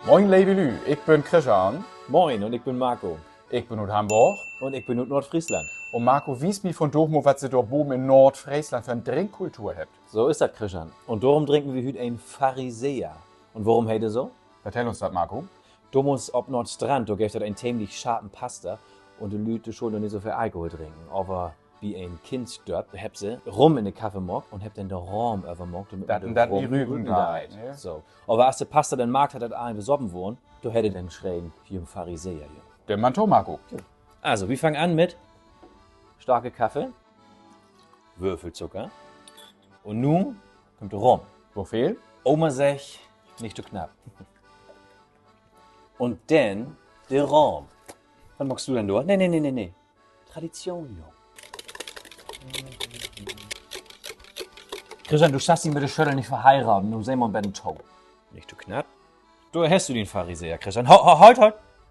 Moin Levelü, ich bin Christian. Moin, und ich bin Marco. Ich bin aus Hamburg. Und ich bin aus Nordfriesland. Und Marco, wies mir von Dochmo, was sie dort oben in Nordfriesland für eine Trinkkultur habt. So ist das, Christian. Und darum trinken wir heute einen Pharisäer. Und warum hätte so? Erzähl uns das, Marco. Du musst ob Nordstrand, du gibst einen ziemlich scharfen Pasta und die Leute schon nicht so viel Alkohol trinken. Aber wie ein Kind stirbt, habt sie rum in den Kaffee gemacht und habt dann den Raum übermockt. Das die Rüben da. Ja. So. Aber als der Pasta den Markt hat, einen besoffen worden, du hättest den schreien, hier im Pharisäer. Hier. Der Manto, Marco. Also, wir fangen an mit starke Kaffee, Würfelzucker und nun kommt der Rum. Wo fehlt? Oma sagt, nicht zu knapp. Und dann der Rum. Was magst du denn da? Nee. Tradition, Junge. Christian, du schaffst ihn mit der Schüttel nicht verheiraten. Nun sehen wir bei den Tau. Nicht zu knapp. Du hast du den Pharisäer, Christian. Halt.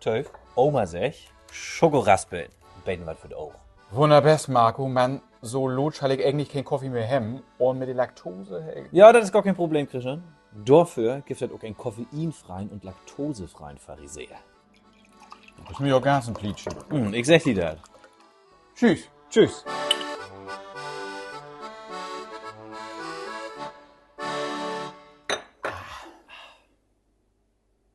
Töf. Oma sagt, Schokoraspeln. Beten was für die Augen. Wunderbest, Marco. Man, so lot schall ich eigentlich keinen Kaffee mehr haben. Und mit der Laktose. Ja, das ist gar kein Problem, Christian. Dafür gibt es auch einen koffeinfreien und laktosefreien Pharisäer. Das ist mir auch ganz ein Plitschen. Ich sag dir das. Tschüss. Tschüss.